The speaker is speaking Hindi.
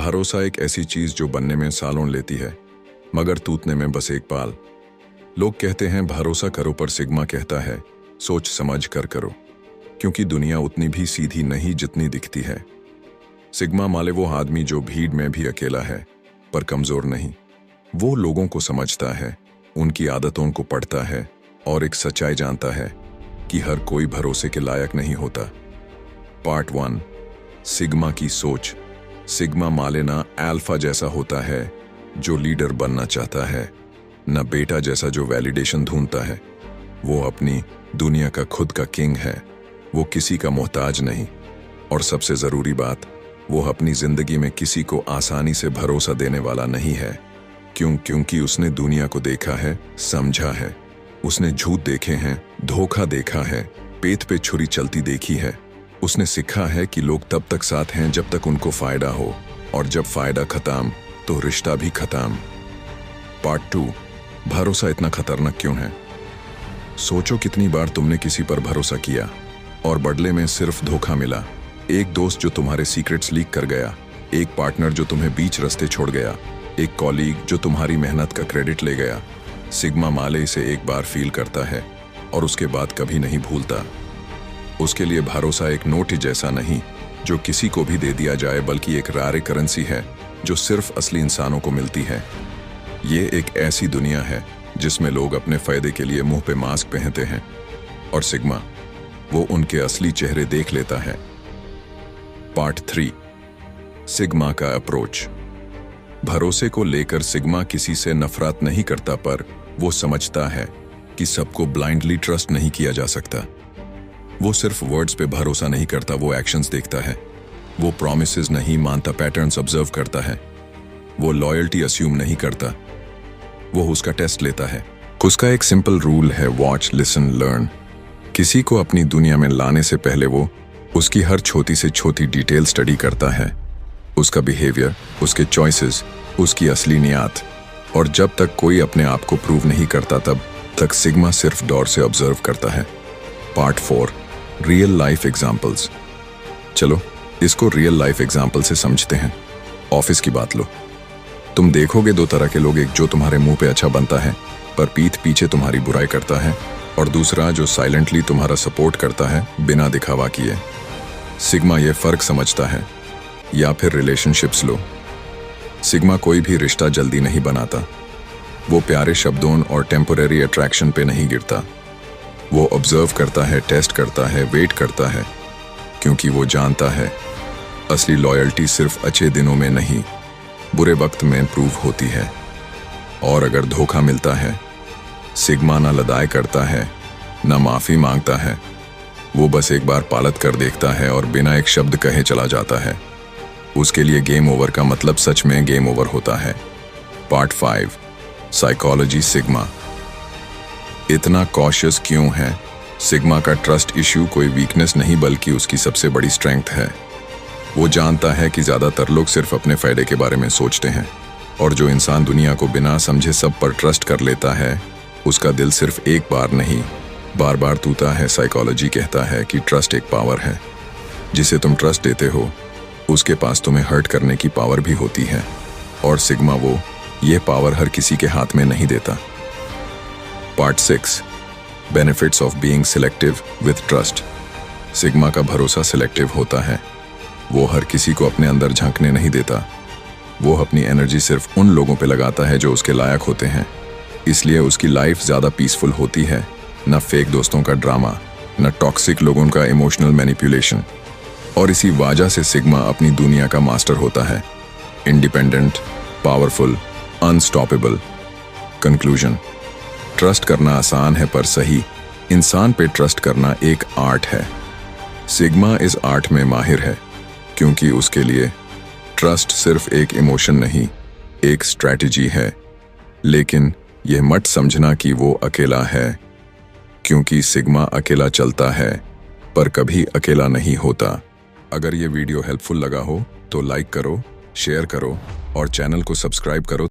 भरोसा एक ऐसी चीज जो बनने में सालों लेती है मगर टूटने में बस एक पल। लोग कहते हैं भरोसा करो, पर सिग्मा कहता है सोच समझ कर करो, क्योंकि दुनिया उतनी भी सीधी नहीं जितनी दिखती है। सिग्मा माले वो आदमी जो भीड़ में भी अकेला है पर कमजोर नहीं। वो लोगों को समझता है, उनकी आदतों को पढ़ता है और एक सच्चाई जानता है कि हर कोई भरोसे के लायक नहीं होता। पार्ट 1, सिग्मा की सोच। सिग्मा माले ना अल्फा जैसा होता है जो लीडर बनना चाहता है, न बेटा जैसा जो वैलिडेशन ढूंढता है। वो अपनी दुनिया का खुद का किंग है, वो किसी का मोहताज नहीं। और सबसे जरूरी बात, वो अपनी जिंदगी में किसी को आसानी से भरोसा देने वाला नहीं है। क्योंकि उसने दुनिया को देखा है, समझा है। उसने झूठ देखे हैं, धोखा देखा है, पेट पे छुरी चलती देखी है। उसने सीखा है कि लोग तब तक साथ हैं जब तक उनको फायदा हो, और जब फायदा खत्म तो रिश्ता भी खत्म। पार्ट 2, भरोसा इतना खतरनाक क्यों है। सोचो कितनी बार तुमने किसी पर भरोसा किया और बदले में सिर्फ धोखा मिला। एक दोस्त जो तुम्हारे सीक्रेट्स लीक कर गया, एक पार्टनर जो तुम्हें बीच रास्ते छोड़ गया, एक कॉलीग जो तुम्हारी मेहनत का क्रेडिट ले गया। सिग्मा माले इसे एक बार फील करता है और उसके बाद कभी नहीं भूलता। उसके लिए भरोसा एक नोट जैसा नहीं जो किसी को भी दे दिया जाए, बल्कि एक रारे करेंसी है जो सिर्फ असली इंसानों को मिलती है। ये एक ऐसी दुनिया है जिसमें लोग अपने फायदे के लिए मुंह पे मास्क पहनते हैं, और सिग्मा वो उनके असली चेहरे देख लेता है। पार्ट 3, सिग्मा का अप्रोच। भरोसे को लेकर सिग्मा किसी से नफरत नहीं करता, पर वो समझता है कि सबको ब्लाइंडली ट्रस्ट नहीं किया जा सकता। वो सिर्फ वर्ड्स पे भरोसा नहीं करता, वो एक्शंस देखता है। वो प्रॉमिसेस नहीं मानता, पैटर्न्स ऑब्जर्व करता है। वो लॉयल्टी अस्यूम नहीं करता, वो उसका टेस्ट लेता है। उसका एक सिंपल रूल है, वॉच लिसन लर्न। किसी को अपनी दुनिया में लाने से पहले वो उसकी हर छोटी से छोटी डिटेल स्टडी करता है, उसका बिहेवियर, उसके चॉइसेस, उसकी असली नियत। और जब तक कोई अपने आप को प्रूव नहीं करता तब तक सिग्मा सिर्फ दौर से ऑब्जर्व करता है। Part 4, real life examples. चलो इसको रियल लाइफ एग्जाम्पल से समझते हैं। ऑफिस की बात लो। तुम देखोगे दो तरह के लोग, एक जो तुम्हारे मुंह पे अच्छा बनता है पर पीठ पीछे तुम्हारी बुराई करता है, और दूसरा जो साइलेंटली तुम्हारा सपोर्ट करता है बिना दिखावा किए। सिग्मा ये फर्क समझता है। या फिर रिलेशनशिप्स लो। सिग्मा कोई भी रिश्ता जल्दी नहीं बनाता। वो प्यारे शब्दों और टेम्पररी अट्रैक्शन पे नहीं गिरता। वो ऑब्जर्व करता है, टेस्ट करता है, वेट करता है, क्योंकि वो जानता है असली लॉयल्टी सिर्फ अच्छे दिनों में नहीं, बुरे वक्त में प्रूव होती है। और अगर धोखा मिलता है, सिग्मा ना लदाई करता है, ना माफी मांगता है। वो बस एक बार पालत कर देखता है और बिना एक शब्द कहे चला जाता है। उसके लिए गेम ओवर का मतलब सच में गेम ओवर होता है। Part 5, psychology sigma. इतना कॉशियस क्यों है। सिग्मा का ट्रस्ट इश्यू कोई वीकनेस नहीं बल्कि उसकी सबसे बड़ी स्ट्रेंथ है। वो जानता है कि ज्यादातर लोग सिर्फ अपने फायदे के बारे में सोचते हैं, और जो इंसान दुनिया को बिना समझे सब पर ट्रस्ट कर लेता है, उसका दिल सिर्फ एक बार नहीं बार बार टूटा है। साइकोलॉजी कहता है कि ट्रस्ट एक पावर है। जिसे तुम ट्रस्ट देते हो उसके पास तुम्हें हर्ट करने की पावर भी होती है, और सिग्मा वो ये पावर हर किसी के हाथ में नहीं देता। Part 6, benefits of being selective with trust. Sigma का भरोसा सिलेक्टिव होता है। वो हर किसी को अपने अंदर झांकने नहीं देता। वो अपनी एनर्जी सिर्फ उन लोगों पे लगाता है जो उसके लायक होते हैं। इसलिए उसकी लाइफ ज़्यादा पीसफुल होती है। न फेक दोस्तों का ड्रामा, न टॉक्सिक लोगों का इमोशनल मैनिपुलेशन। और इसी वजह से सिग्मा अपनी दुनिया का मास्टर होता है। Independent, powerful, unstoppable. Conclusion, trust करना आसान है, पर सही इंसान पे ट्रस्ट करना एक आर्ट है। सिग्मा इस आर्ट में माहिर है, क्योंकि उसके लिए ट्रस्ट सिर्फ एक इमोशन नहीं, एक स्ट्रैटेजी है। लेकिन यह मत समझना कि वो अकेला है, क्योंकि सिग्मा अकेला चलता है पर कभी अकेला नहीं होता। अगर ये वीडियो हेल्पफुल लगा हो तो लाइक करो, शेयर करो और चैनल को सब्सक्राइब करो।